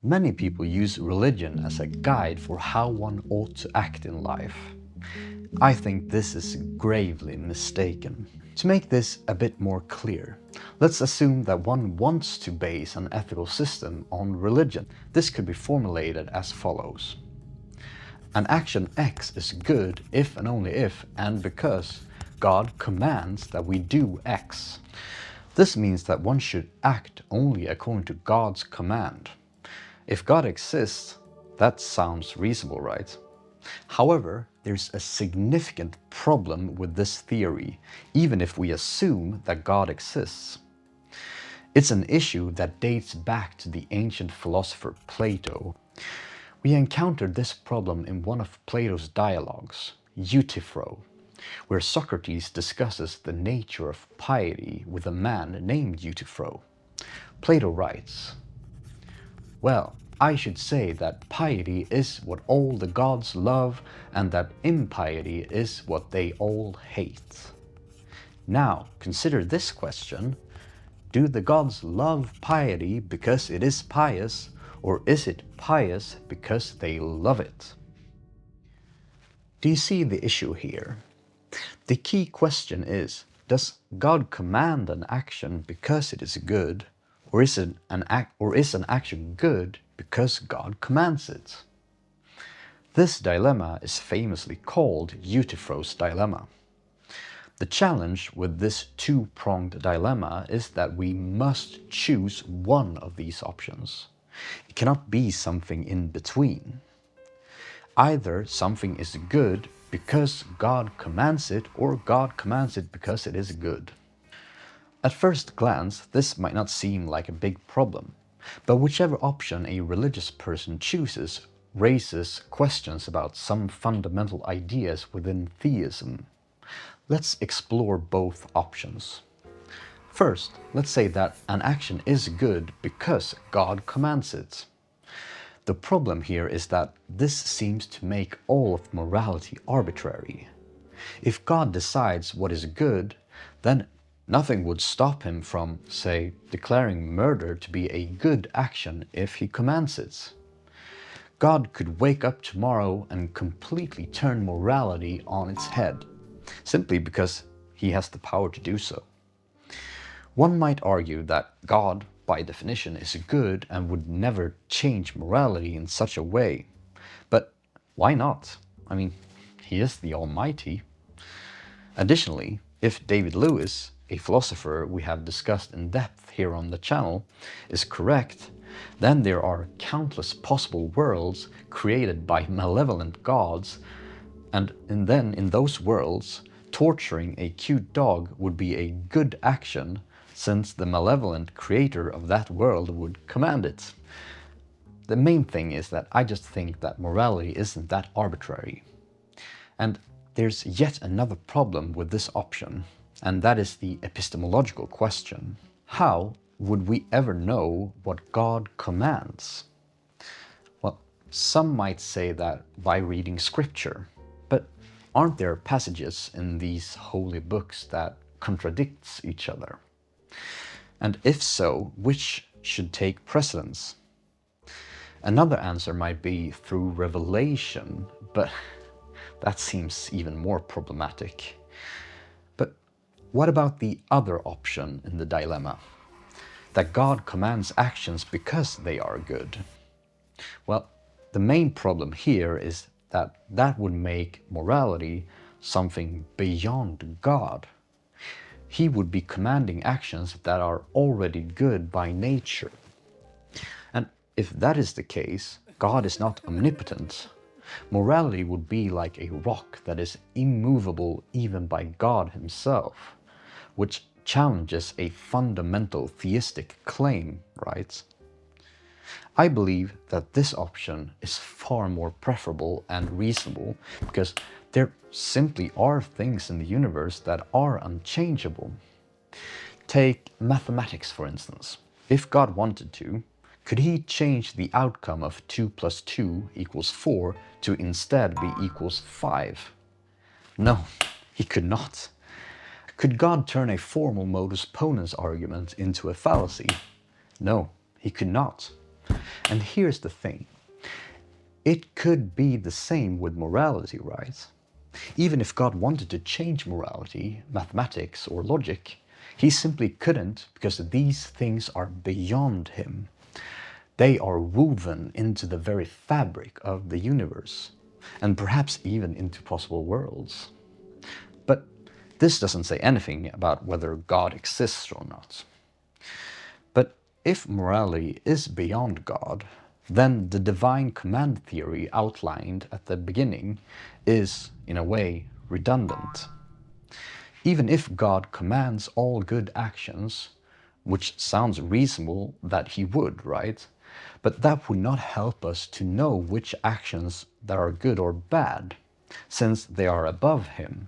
Many people use religion as a guide for how one ought to act in life. I think this is gravely mistaken. To make this a bit more clear, let's assume that one wants to base an ethical system on religion. This could be formulated as follows. An action X is good if and only if and because God commands that we do X. This means that one should act only according to God's command. If God exists, that sounds reasonable, right? However, there's a significant problem with this theory, even if we assume that God exists. It's an issue that dates back to the ancient philosopher Plato. We encountered this problem in one of Plato's dialogues, Euthyphro, where Socrates discusses the nature of piety with a man named Euthyphro. Plato writes, "Well, I should say that piety is what all the gods love and that impiety is what they all hate. Now, consider this question. Do the gods love piety because it is pious, or is it pious because they love it?" Do you see the issue here? The key question is, does God command an action because it is good, or is an action good because God commands it? This dilemma is famously called Euthyphro's dilemma. The challenge with this two-pronged dilemma is that we must choose one of these options. It cannot be something in between. Either something is good because God commands it, or God commands it because it is good. At first glance, this might not seem like a big problem, but whichever option a religious person chooses raises questions about some fundamental ideas within theism. Let's explore both options. First, let's say that an action is good because God commands it. The problem here is that this seems to make all of morality arbitrary. If God decides what is good, then nothing would stop him from, say, declaring murder to be a good action if he commands it. God could wake up tomorrow and completely turn morality on its head, simply because he has the power to do so. One might argue that God, by definition, is good and would never change morality in such a way. But why not? I mean, he is the Almighty. Additionally, if David Lewis, a philosopher we have discussed in depth here on the channel, is correct, then there are countless possible worlds created by malevolent gods, and then in those worlds, torturing a cute dog would be a good action, since the malevolent creator of that world would command it. The main thing is that I just think that morality isn't that arbitrary. And there's yet another problem with this option, and that is the epistemological question. How would we ever know what God commands? Well, some might say that by reading scripture, but aren't there passages in these holy books that contradicts each other? And if so, which should take precedence? Another answer might be through revelation, but that seems even more problematic. But what about the other option in the dilemma? That God commands actions because they are good. Well, the main problem here is that that would make morality something beyond God. He would be commanding actions that are already good by nature. And if that is the case, God is not omnipotent. Morality would be like a rock that is immovable even by God himself, which challenges a fundamental theistic claim, right? I believe that this option is far more preferable and reasonable because there simply are things in the universe that are unchangeable. Take mathematics, for instance. If God wanted to, could he change the outcome of 2 plus 2 equals 4 to instead be equals 5? No, he could not. Could God turn a formal modus ponens argument into a fallacy? No, he could not. And here's the thing. It could be the same with morality, right? Even if God wanted to change morality, mathematics, or logic, he simply couldn't because these things are beyond him. They are woven into the very fabric of the universe, and perhaps even into possible worlds. But this doesn't say anything about whether God exists or not. But if morality is beyond God, then the divine command theory outlined at the beginning is, in a way, redundant. Even if God commands all good actions, which sounds reasonable that he would, right? But that would not help us to know which actions that are good or bad, since they are above him.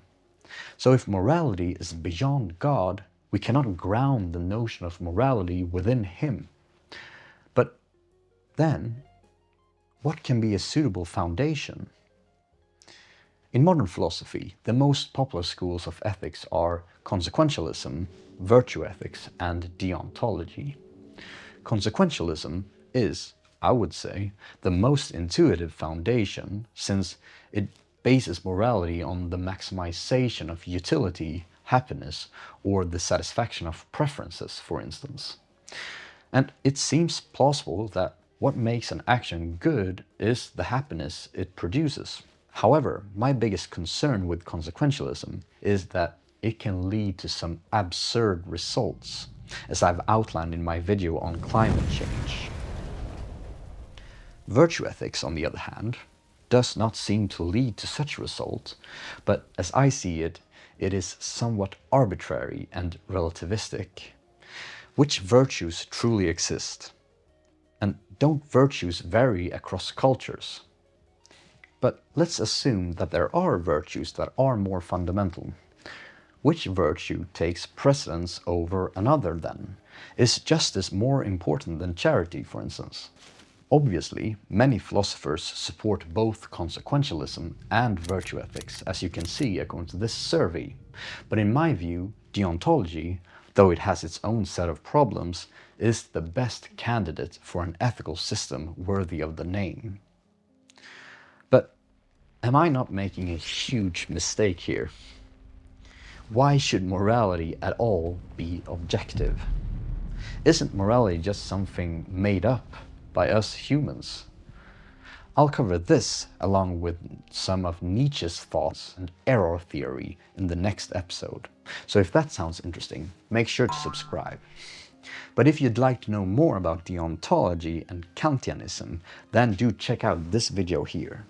So if morality is beyond God, we cannot ground the notion of morality within him. But then, what can be a suitable foundation? In modern philosophy, the most popular schools of ethics are consequentialism, virtue ethics, and deontology. Consequentialism is, I would say, the most intuitive foundation, since it bases morality on the maximization of utility, happiness, or the satisfaction of preferences, for instance. And it seems plausible that what makes an action good is the happiness it produces. However, my biggest concern with consequentialism is that it can lead to some absurd results, as I've outlined in my video on climate change. Virtue ethics, on the other hand, does not seem to lead to such results, but as I see it, it is somewhat arbitrary and relativistic. Which virtues truly exist? And don't virtues vary across cultures? But let's assume that there are virtues that are more fundamental. Which virtue takes precedence over another then? Is justice more important than charity, for instance? Obviously, many philosophers support both consequentialism and virtue ethics, as you can see according to this survey. But in my view, deontology, though it has its own set of problems, is the best candidate for an ethical system worthy of the name. But am I not making a huge mistake here? Why should morality at all be objective? Isn't morality just something made up by us humans? I'll cover this along with some of Nietzsche's thoughts and error theory in the next episode. So if that sounds interesting, make sure to subscribe. But if you'd like to know more about deontology and Kantianism, then do check out this video here.